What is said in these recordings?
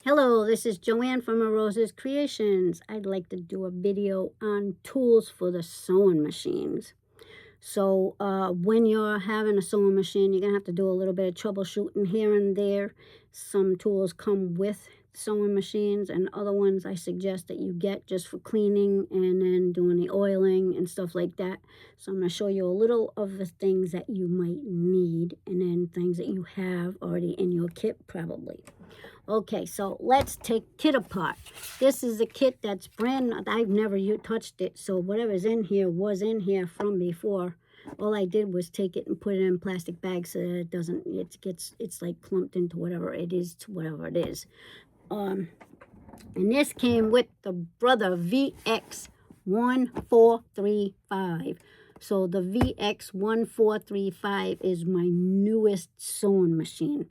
Hello, this is Joanne from Rosa's Creations. I'd like to do a video on tools for the sewing machines. So when you're having a sewing machine, you're going to have to do a little bit of troubleshooting here and there. Some tools come with sewing machines, and other ones I suggest that you get just for cleaning and then doing the oiling and stuff like that. So I'm going to show you a little of the things that you might need, and then things that you have already in your kit probably. Okay, so let's take kit apart. This is a kit that's brand new. I've never touched it, so whatever's in here was in here from before. All I did was take it and put it in plastic bags so that it doesn't, it's like clumped into whatever it is to whatever it is. And this came with the Brother VX1435. So the VX1435 is my newest sewing machine.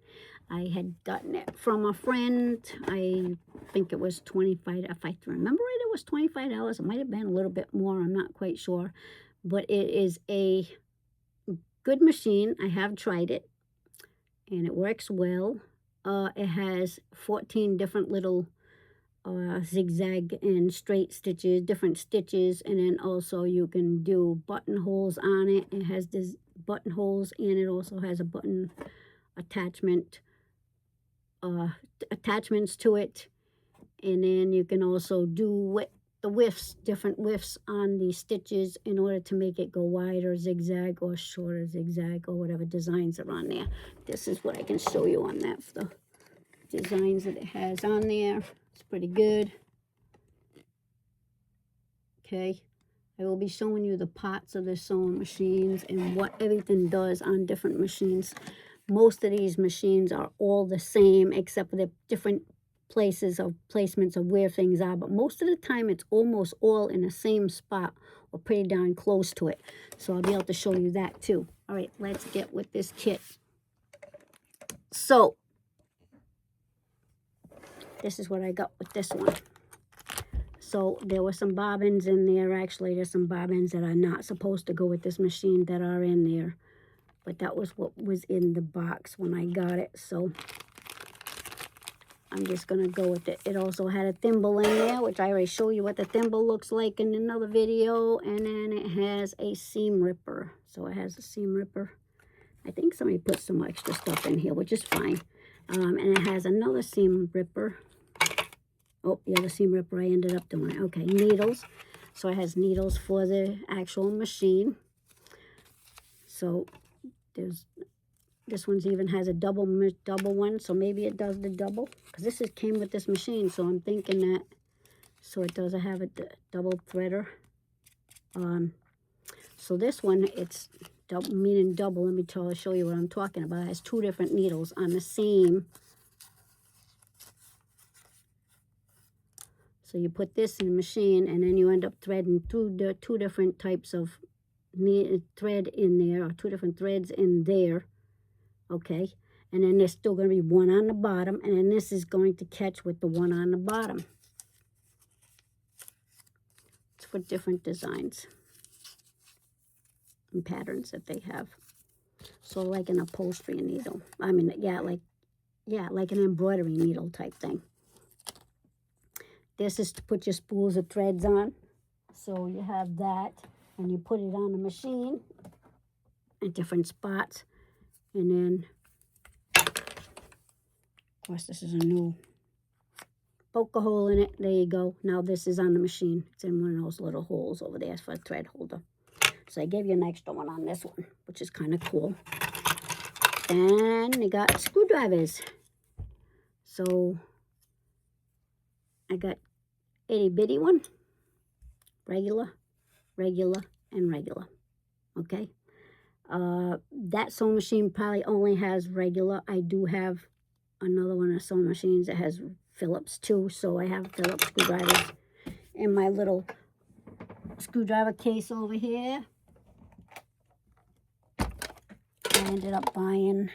I had gotten it from a friend. I think it was $25. If I remember right, it was $25. It might have been a little bit more. I'm not quite sure. But it is a good machine. I have tried it, and it works well. It has 14 different little zigzag and straight stitches, different stitches, and then also you can do buttonholes on it. It has this buttonholes, and it also has a button attachment. Attachments to it, and then you can also do the widths, different widths on the stitches in order to make it go wider zigzag or shorter zigzag or whatever designs are on there. This is what I can show you on that, the designs that it has on there. It's pretty good. Okay, I will be showing you the parts of the sewing machines and what everything does on different machines. Most of these machines are all the same except for the different placements of where things are, but most of the time it's almost all in the same spot or pretty darn close to it. So I'll be able to show you that too. All right, let's get with this kit. So this is what I got with this one. So there were some bobbins in there. Actually, there's some bobbins that are not supposed to go with this machine that are in there. But that was what was in the box when I got it. So I'm just going to go with it. It also had a thimble in there, which I already showed you what the thimble looks like in another video. And then it has a seam ripper. So it has a seam ripper. I think somebody put some extra stuff in here, which is fine. And it has another seam ripper. Oh, the other seam ripper I ended up doing. Okay, needles. So it has needles for the actual machine. So this one's even has a double one, so maybe it does the double, because this came with this machine, so I'm thinking that, so it does have a double threader. So this one, it's double, meaning double. Let me show you what I'm talking about. It has two different needles on the same. So you put this in the machine, and then you end up threading two different types of thread in there, or two different threads in there. Okay, and then there's still going to be one on the bottom, and then this is going to catch with the one on the bottom. It's for different designs and patterns that they have. So like an upholstery needle. I mean, like an embroidery needle type thing. This is to put your spools of threads on. So you have that, and you put it on the machine at different spots, and then of course, this is a new, poke a hole in it. There you go. Now this is on the machine. It's in one of those little holes over there for a thread holder. So I gave you an extra one on this one, which is kind of cool. And they got screwdrivers. So I got itty bitty one, regular, and regular. Okay. That sewing machine probably only has regular. I do have another one of sewing machines that has Phillips too, so I have Phillips screwdrivers in my little screwdriver case over here. I ended up buying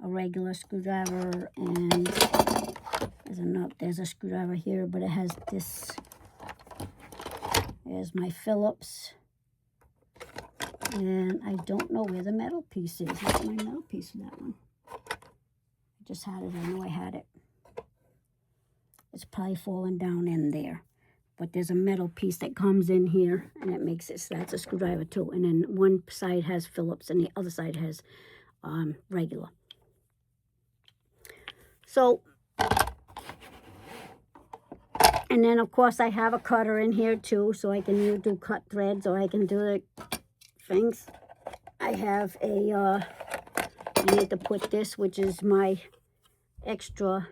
a regular screwdriver, and there's a screwdriver here, but it has this. There's my Phillips, and I don't know where the metal piece is. Where's my metal piece for that one? I just had it. I know I had it. It's probably falling down in there. But there's a metal piece that comes in here, and it makes it, so that's a screwdriver too. And then one side has Phillips, and the other side has regular. So, and then of course I have a cutter in here too, so I can either do cut threads or I can do the things. I have a, I need to put this, which is my extra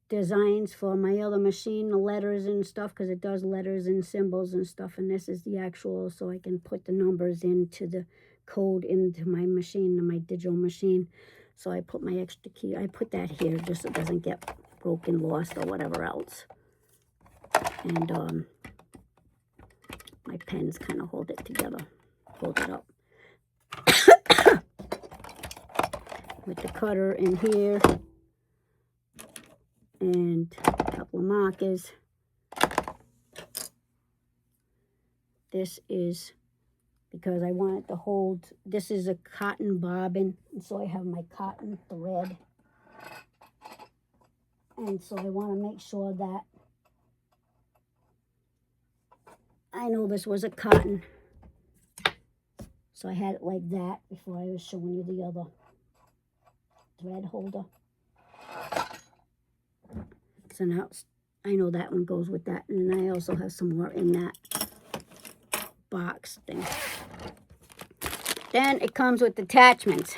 designs for my other machine, the letters and stuff, because it does letters and symbols and stuff, and this is the actual, so I can put the numbers into the code into my machine, my digital machine. So I put my extra key, I put that here just so it doesn't get broken, lost, or whatever else. And my pens kind of hold it together, hold it up. With the cutter in here, and a couple of markers. This is because I want it to hold, this is a cotton bobbin, and so I have my cotton thread. And so I want to make sure that I know this was a cotton. So I had it like that before I was showing you the other thread holder. So now I know that one goes with that, and I also have some more in that box thing. Then it comes with attachments.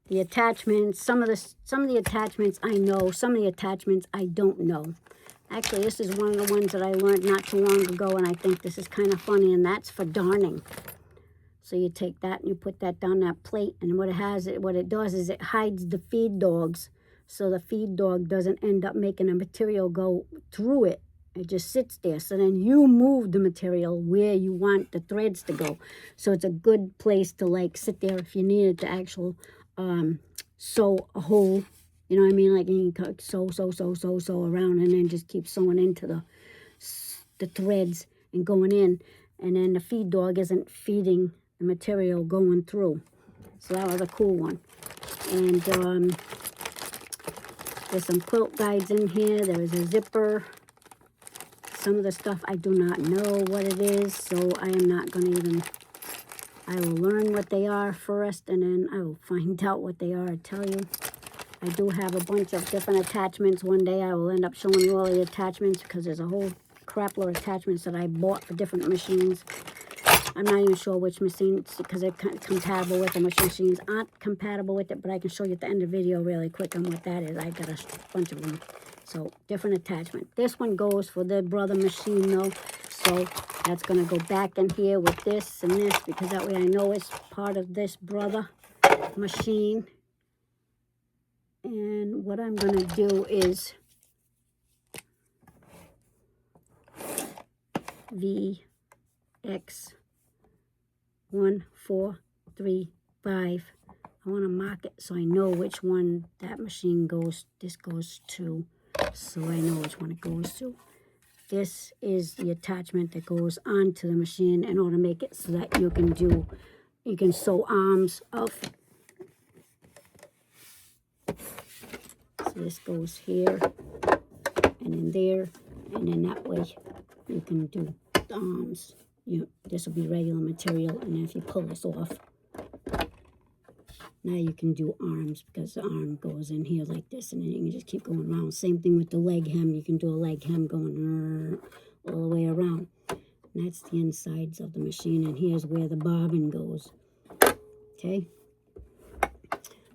The attachments, some of the attachments I know, some of the attachments I don't know. Actually, this is one of the ones that I learned not too long ago, and I think this is kind of funny, and that's for darning. So you take that and you put that down that plate, and what it does is it hides the feed dogs, so the feed dog doesn't end up making a material go through it. It just sits there. So then you move the material where you want the threads to go. So it's a good place to like sit there if you needed to actual sew a hole. You know what I mean? Like you can sew around, and then just keep sewing into the threads and going in. And then the feed dog isn't feeding the material going through. So that was a cool one. And there's some quilt guides in here. There is a zipper. Some of the stuff I do not know what it is, so I am not going to even, I will learn what they are first, and then I will find out what they are and tell you. I do have a bunch of different attachments. One day I will end up showing you all the attachments, because there's a whole crap load of attachments that I bought for different machines. I'm not even sure which machines, because they're compatible with them, which machines aren't compatible with it, but I can show you at the end of the video really quick on what that is. I got a bunch of them. So, different attachment. This one goes for the Brother machine, though. So, that's going to go back in here with this and this, because that way I know it's part of this Brother machine. And what I'm going to do is VX1435. I want to mark it so I know which one that machine goes, this goes to, so I know which one it goes to. This is the attachment that goes onto the machine in order to make it so that you can sew arms of. So this goes here and in there, and then that way you can do the arms. This will be regular material, and then if you pull this off, now you can do arms, because the arm goes in here like this, and then you can just keep going around. Same thing with the leg hem. You can do a leg hem going all the way around. And that's the insides of the machine, and here's where the bobbin goes. Okay?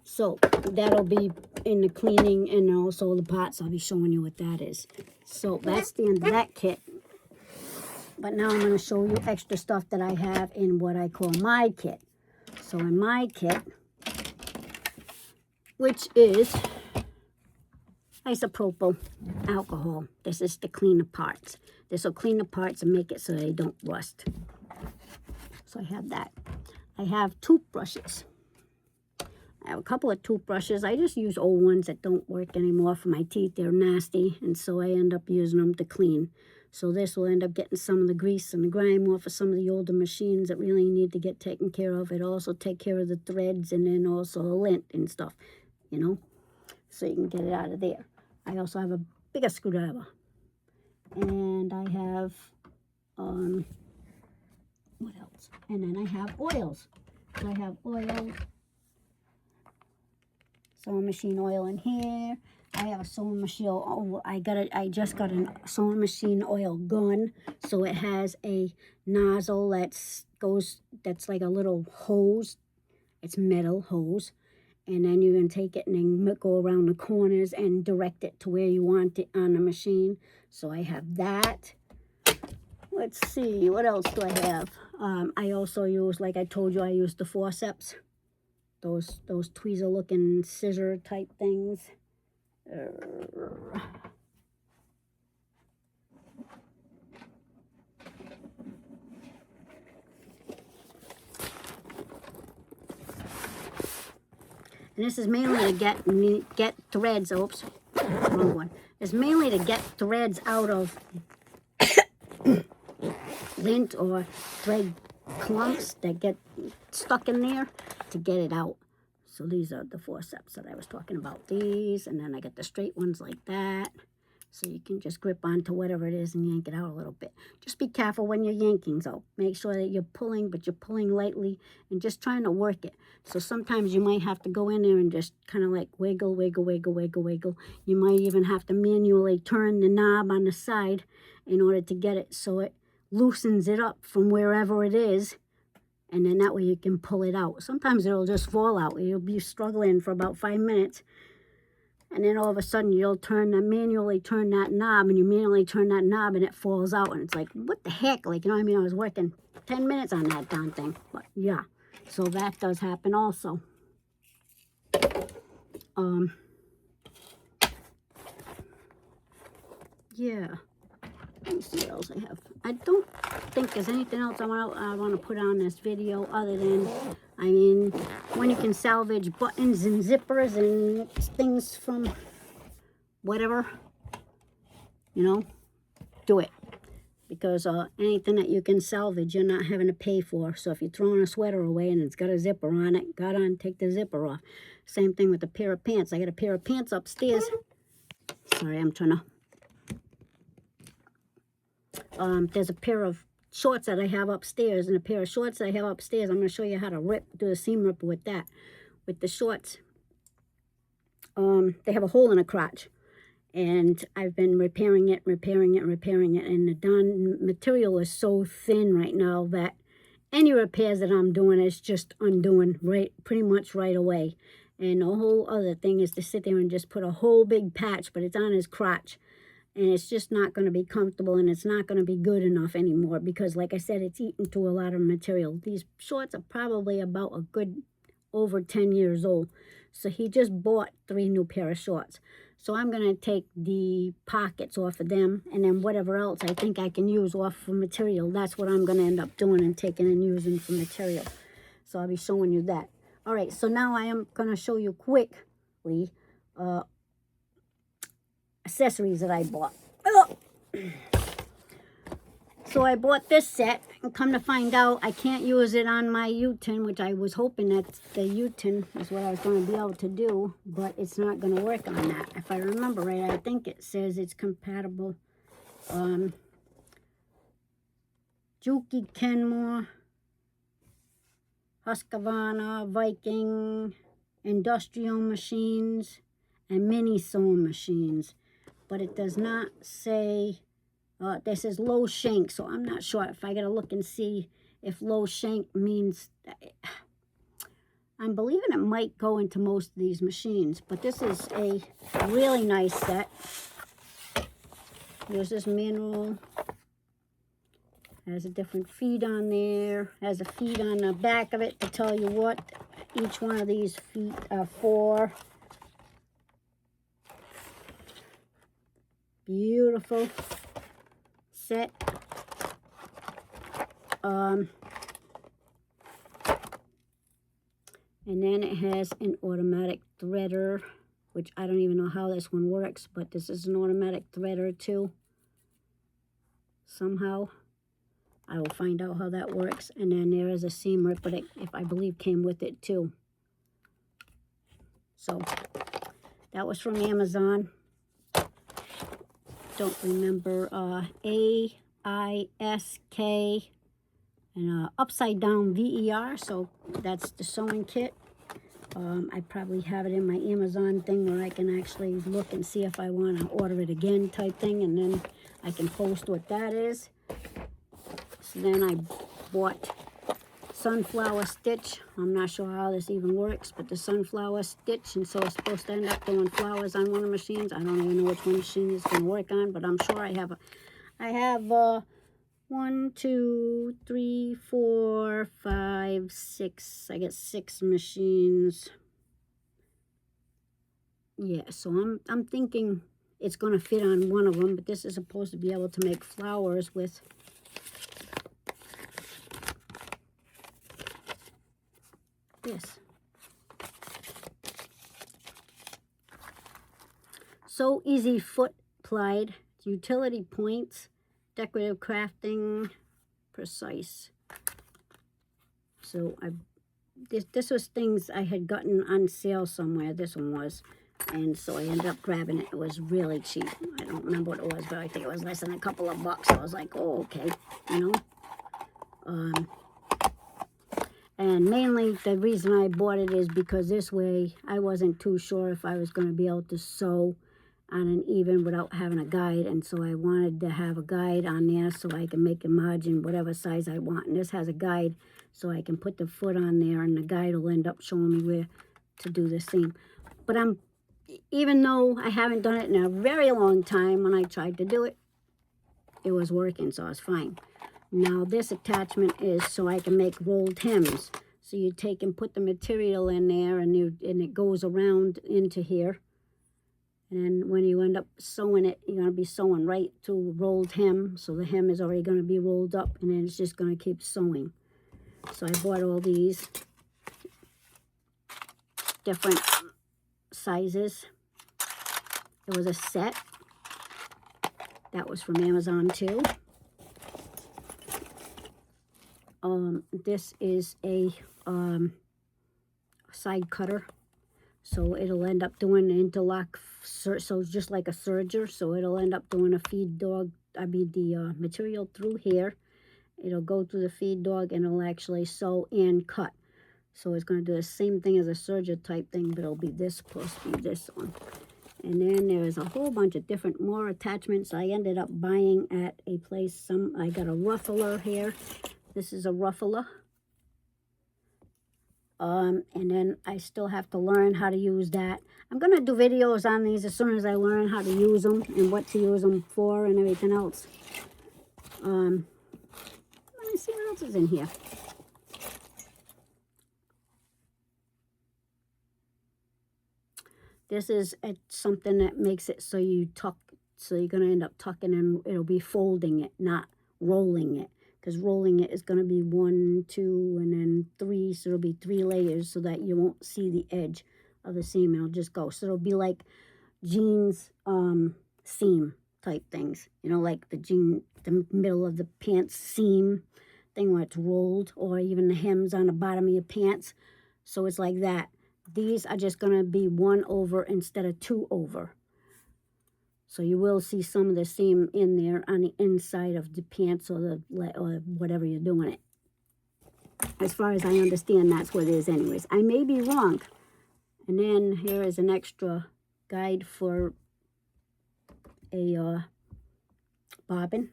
So that'll be in the cleaning, and also the parts. I'll be showing you what that is. So that's the end of that kit. But now I'm going to show you extra stuff that I have in what I call my kit. So in my kit, which is isopropyl alcohol. This is to clean the parts. This will clean the parts and make it so they don't rust. So I have that. I have toothbrushes. I have a couple of toothbrushes. I just use old ones that don't work anymore for my teeth. They're nasty, and so I end up using them to clean. So this will end up getting some of the grease and the grime off of some of the older machines that really need to get taken care of. It also take care of the threads, and then also lint and stuff, you know, so you can get it out of there. I also have a bigger screwdriver. And I have, what else? And then I have oils. So I have oil, sewing machine oil in here. I have a sewing machine. Oh, I just got a sewing machine oil gun. So it has a nozzle that's like a little hose. It's metal hose. And then you can take it and then go around the corners and direct it to where you want it on the machine. So I have that. Let's see, what else do I have? I also use, like I told you, I use the forceps. Those tweezer-looking scissor type things. And this is mainly to get threads. Oops, wrong one. It's mainly to get threads out of lint or thread clumps that get stuck in there, to get it out. So these are the forceps that I was talking about. These, and then I get the straight ones like that. So you can just grip onto whatever it is and yank it out a little bit. Just be careful when you're yanking, though. Make sure that you're pulling, but you're pulling lightly and just trying to work it. So sometimes you might have to go in there and just kind of like wiggle, wiggle, wiggle, wiggle, wiggle. You might even have to manually turn the knob on the side in order to get it so it loosens it up from wherever it is. And then that way you can pull it out. Sometimes it'll just fall out. You'll be struggling for about 5 minutes. And then all of a sudden you'll manually turn that knob, and you manually turn that knob and it falls out. And it's like, what the heck? Like, you know what I mean? I was working 10 minutes on that darn thing. But yeah, so that does happen also. Yeah. Let me see what else I have. I don't think there's anything else I want to put on this video other than, I mean, when you can salvage buttons and zippers and things from whatever, you know, do it. Because anything that you can salvage, you're not having to pay for. So if you're throwing a sweater away and it's got a zipper on it, take the zipper off. Same thing with a pair of pants. I got a pair of pants upstairs. Sorry, I'm trying to... there's a pair of shorts that I have upstairs, and a pair of shorts that I have upstairs. I'm going to show you how to do a seam ripper with that. With the shorts, they have a hole in the crotch, and I've been repairing it, and the darn material is so thin right now that any repairs that I'm doing is just undoing pretty much right away. And the whole other thing is to sit there and just put a whole big patch, but it's on his crotch. And it's just not going to be comfortable, and it's not going to be good enough anymore because, like I said, it's eaten to a lot of material. These shorts are probably about a good over 10 years old. So he just bought 3 new pair of shorts. So I'm going to take the pockets off of them, and then whatever else I think I can use off for material, that's what I'm going to end up doing and taking and using for material. So I'll be showing you that. All right, so now I am going to show you quickly accessories that I bought. Oh. So I bought this set, and come to find out, I can't use it on my U-tin, which I was hoping that the U-tin is what I was going to be able to do, but it's not going to work on that. If I remember right, I think it says it's compatible. Juki, Kenmore, Husqvarna, Viking, industrial machines, and mini sewing machines. But it does not say, this is low shank, so I'm not sure. If I gotta look and see if low shank means, I'm believing it might go into most of these machines, but this is a really nice set. Here's this manual. Has a different feet on there. Has a feet on the back of it to tell you what each one of these feet are for. Beautiful set. And then it has an automatic threader, which I don't even know how this one works, but this is an automatic threader too. Somehow. I will find out how that works. And then there is a seam ripper that, if I believe, came with it too. So that was from Amazon. don't remember, AISK, and upside down VER, so that's the sewing kit. I probably have it in my Amazon thing where I can actually look and see if I want to order it again type thing, and then I can post what that is. So then I bought sunflower stitch. I'm not sure how this even works, but the sunflower stitch, and so it's supposed to end up doing flowers on one of the machines. I don't even know which one machine it's going to work on, but I'm sure I have 1, 2, 3, 4, 5, 6. I get 6 machines. Yeah, so I'm thinking it's going to fit on one of them, but this is supposed to be able to make flowers with this. So Easy Foot Plied, utility points, decorative crafting, precise. So this was things I had gotten on sale somewhere. This one was, and so I ended up grabbing it. It was really cheap. I don't remember what it was, but I think it was less than a couple of bucks. I was like, oh, okay, you know. And mainly the reason I bought it is because this way I wasn't too sure if I was going to be able to sew on an even without having a guide, and so I wanted to have a guide on there so I can make a margin whatever size I want. And this has a guide, so I can put the foot on there, and the guide will end up showing me where to do the seam. But even though I haven't done it in a very long time, when I tried to do it, it was working, so it's fine. Now this attachment is so I can make rolled hems. So you take and put the material in there, and it goes around into here. And when you end up sewing it, you're going to be sewing right to rolled hem. So the hem is already going to be rolled up, and then it's just going to keep sewing. So I bought all these different sizes. It was a set. That was from Amazon too. This is a side cutter. So it'll end up doing an interlock, so just like a serger. So it'll end up doing a feed dog, the material through here. It'll go through the feed dog, and it'll actually sew and cut. So it's going to do the same thing as a serger type thing, but it'll be this, supposed to be this one. And then there's a whole bunch of different more attachments I ended up buying at a place. I got a ruffler here. This is a ruffler. And then I still have to learn how to use that. I'm going to do videos on these as soon as I learn how to use them and what to use them for and everything else. Let me see what else is in here. This is something that makes it so you tuck, so you're going to end up tucking, and it'll be folding it, not rolling it. Because rolling it is going to be 1, 2, and then 3. So it'll be 3 layers so that you won't see the edge of the seam. It'll just go. So it'll be like jeans seam type things. You know, like the middle of the pants seam thing where it's rolled, or even the hems on the bottom of your pants. So it's like that. These are just going to be 1 over instead of 2 over. So you will see some of the seam in there on the inside of the pants or whatever you're doing it. As far as I understand, that's what it is anyways. I may be wrong. And then here is an extra guide for a bobbin.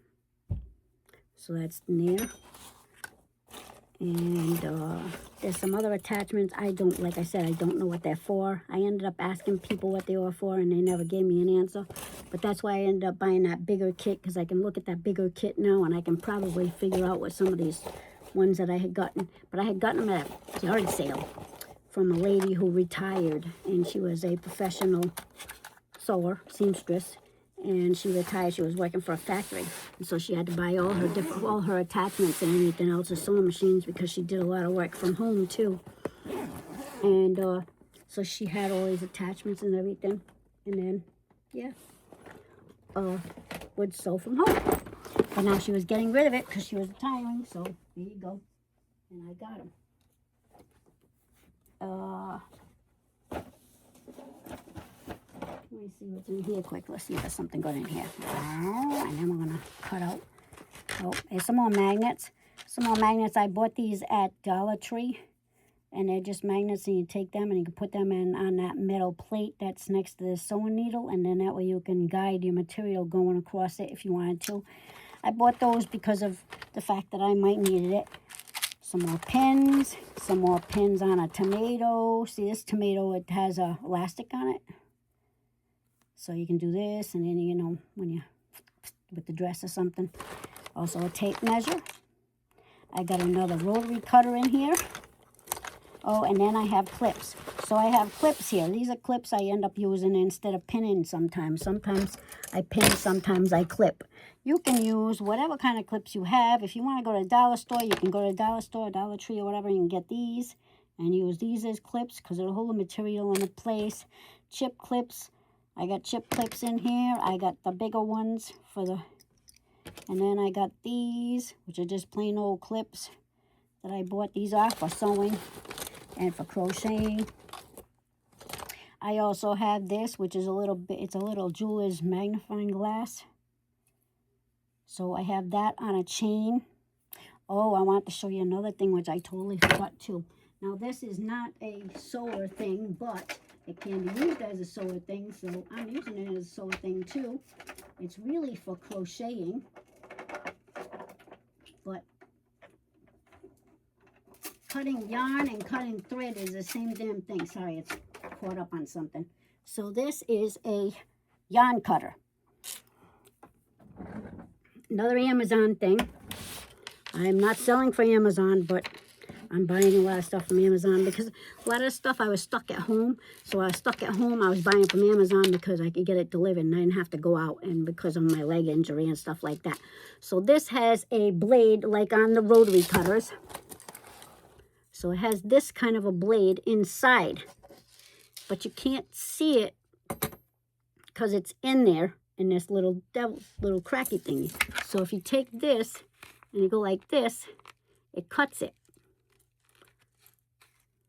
So that's in there. And there's some other attachments. Like I said, I don't know what they're for. I ended up asking people what they were for, and they never gave me an answer. But that's why I ended up buying that bigger kit, because I can look at that bigger kit now, and I can probably figure out what some of these ones that I had gotten. But I had gotten them at a yard sale from a lady who retired, and she was a professional sewer, seamstress. And she retired. She was working for a factory, and so she had to buy all her attachments and anything else, the sewing machines, because she did a lot of work from home too. And so she had all these attachments and everything, and then would sew from home. But now she was getting rid of it because she was retiring. So there you go, and I got them. Let me see what's in here quick. Let's see if there's something good in here. Oh, and then we're going to cut out. Oh, here's some more magnets. Some more magnets. I bought these at Dollar Tree. And they're just magnets, and you take them and you can put them in on that metal plate that's next to the sewing needle. And then that way you can guide your material going across it if you wanted to. I bought those because of the fact that I might need it. Some more pins. Some more pins on a tomato. See this tomato, it has a elastic on it. So you can do this, and then, you know, when you, with the dress or something. Also a tape measure. I got another rotary cutter in here. Oh, and then I have clips. So I have clips here. These are clips I end up using instead of pinning sometimes. Sometimes I pin, sometimes I clip. You can use whatever kind of clips you have. If you want to go to a dollar store, you can go to a dollar store, Dollar Tree or whatever, and you can get these. And use these as clips because it'll hold the material in place. Chip clips. I got chip clips in here. I got the bigger ones for the... And then I got these, which are just plain old clips that I bought. These are for sewing and for crocheting. I also have this, which is a little bit, it's a little jeweler's magnifying glass. So I have that on a chain. Oh, I want to show you another thing, which I totally forgot too. Now, this is not a sewer thing, but it can be used as a sewer thing, so I'm using it as a sewer thing too. It's really for crocheting, but cutting yarn and cutting thread is the same damn thing. Sorry, it's caught up on something. So this is a yarn cutter. Another Amazon thing. I'm not selling for Amazon, but I'm buying a lot of stuff from Amazon because a lot of stuff I was stuck at home. So I was stuck at home. I was buying from Amazon because I could get it delivered and I didn't have to go out, and because of my leg injury and stuff like that. So this has a blade like on the rotary cutters. So it has this kind of a blade inside, but you can't see it because it's in there in this little cracky thingy. So if you take this and you go like this, it cuts it.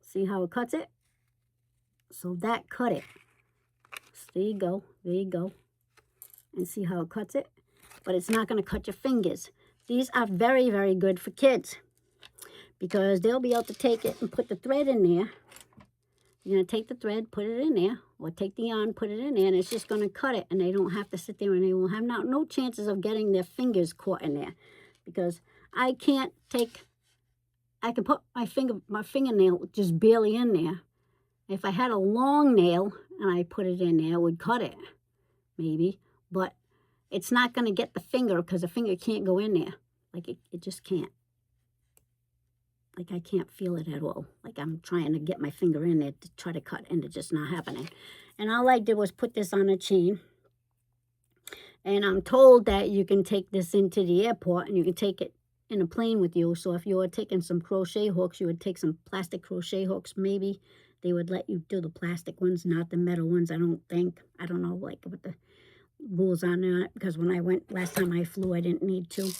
See how it cuts it? So that cut it. So there you go. There you go. And see how it cuts it? But it's not going to cut your fingers. These are very, very good for kids because they'll be able to take it and put the thread in there. You're going to take the thread, put it in there, or take the yarn, put it in there, and it's just going to cut it, and they don't have to sit there, and they will have no chances of getting their fingers caught in there, because I can put my fingernail just barely in there. If I had a long nail and I put it in there, it would cut it, maybe, but it's not going to get the finger because the finger can't go in there. Like, it just can't. Like, I can't feel it at all. Like, I'm trying to get my finger in there to try to cut, and it's just not happening. And all I did was put this on a chain. And I'm told that you can take this into the airport, and you can take it in a plane with you. So if you were taking some crochet hooks, you would take some plastic crochet hooks. Maybe they would let you do the plastic ones, not the metal ones, I don't think. I don't know, like, what the rules on that, because when I went, last time I flew, I didn't need to.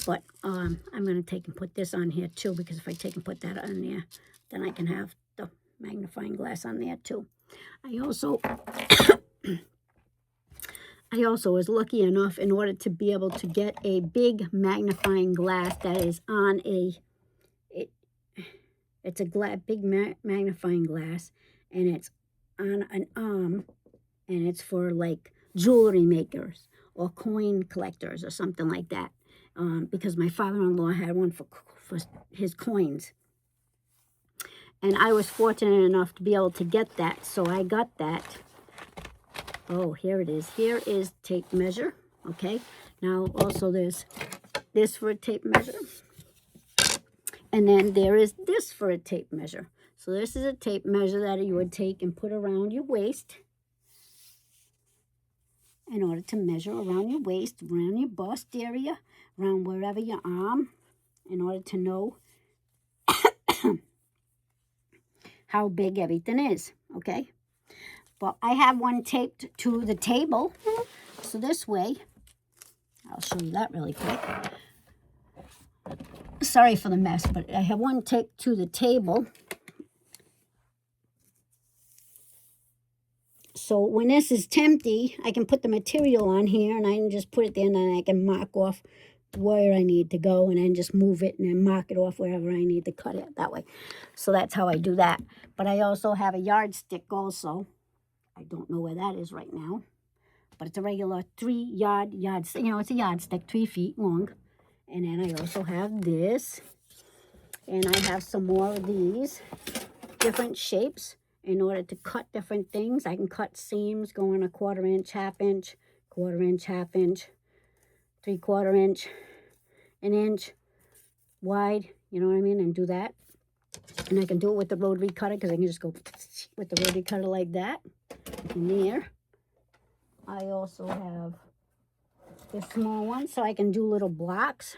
But I'm going to take and put this on here too, because if I take and put that on there, then I can have the magnifying glass on there too. I also was lucky enough, in order to be able to get a big magnifying glass that is on it's a big magnifying glass, and it's on an arm, and it's for like jewelry makers or coin collectors or something like that. Because my father-in-law had one for his coins. And I was fortunate enough to be able to get that, so I got that. Oh, here it is. Here is tape measure, okay? Now, also there's this for a tape measure. And then there is this for a tape measure. So this is a tape measure that you would take and put around your waist in order to measure around your waist, around your bust area, around wherever your arm, in order to know how big everything is, okay? But I have one taped to the table, so this way, I'll show you that really quick. Sorry for the mess, but I have one taped to the table. So when this is empty, I can put the material on here and I can just put it there and then I can mark off where I need to go and then just move it and then mark it off wherever I need to cut it that way. So that's how I do that. But I also have a yardstick also. I don't know where that is right now. But it's a regular 3-yard yardstick. You know, it's a yardstick, 3 feet long. And then I also have this. And I have some more of these different shapes in order to cut different things. I can cut seams going 1/4 inch, 1/2 inch, 1/4 inch, 1/2 inch, 3/4 inch, 1 inch wide, you know what I mean, and do that. And I can do it with the rotary cutter because I can just go with the rotary cutter like that in there. I also have this small one so I can do little blocks.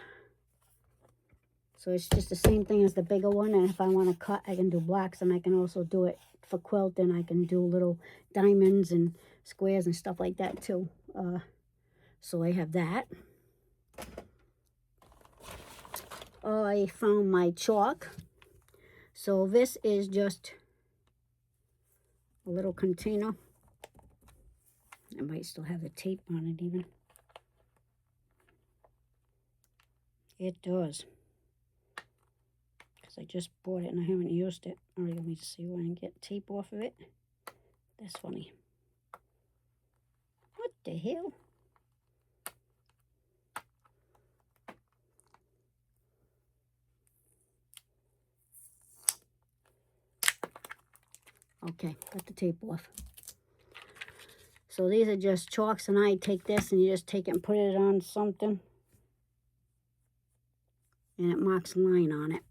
So it's just the same thing as the bigger one, and if I want to cut, I can do blocks, and I can also do it for quilting. I can do little diamonds and squares and stuff like that too. So I have that. I found my chalk. So this is just a little container. I might still have the tape on it even. It does. I just bought it and I haven't used it. All right, let me see if I can get tape off of it. That's funny. What the hell? Okay, got the tape off. So these are just chalks, and I take this and you just take it and put it on something. And it marks a line on it.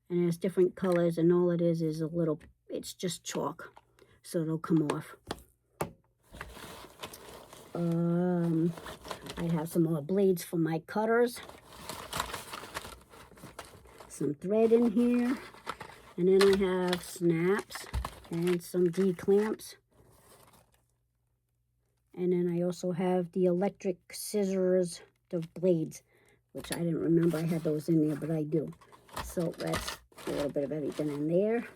And there's different colors, and all it is a little, it's just chalk. So it'll come off. I have some more blades for my cutters. Some thread in here. And then I have snaps and some D-clamps. And then I also have the electric scissors, the blades, which I didn't remember I had those in there, but I do. So that's a little bit of everything in there.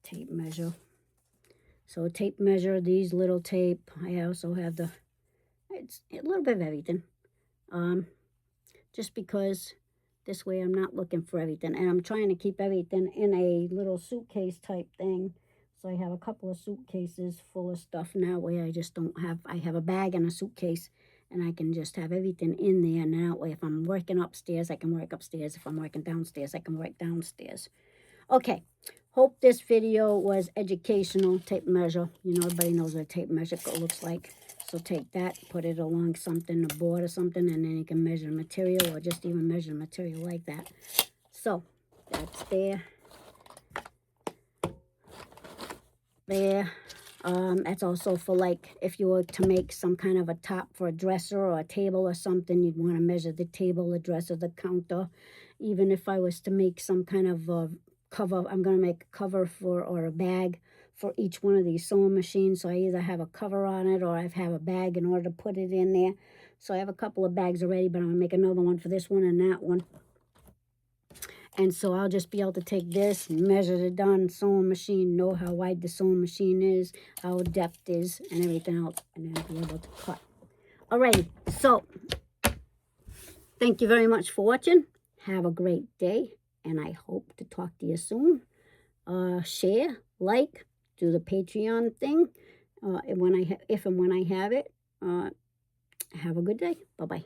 Tape measure. So tape measure, these little tape. I also have it's a little bit of everything. Just because this way I'm not looking for everything. And I'm trying to keep everything in a little suitcase type thing. So I have a couple of suitcases full of stuff now where I just don't have, I have a bag and a suitcase and I can just have everything in there. And that way if I'm working upstairs, I can work upstairs. If I'm working downstairs, I can work downstairs. Okay, hope this video was educational. Tape measure, you know, everybody knows what a tape measure looks like. So take that, put it along something, a board or something, and then you can measure material or just even measure material like that. So that's there. There. That's also for, like, if you were to make some kind of a top for a dresser or a table or something, you'd want to measure the table, the dresser, the counter. Even if I was to make some kind of cover, I'm going to make a cover for, or a bag for each one of these sewing machines. So I either have a cover on it or I have a bag in order to put it in there. So I have a couple of bags already, but I'm going to make another one for this one and that one. And so I'll just be able to take this, measure the done sewing machine, know how wide the sewing machine is, how depth is, and everything else, and then be able to cut. Alrighty, so thank you very much for watching. Have a great day, and I hope to talk to you soon. Share, like, do the Patreon thing if and when I have it. Have a good day. Bye-bye.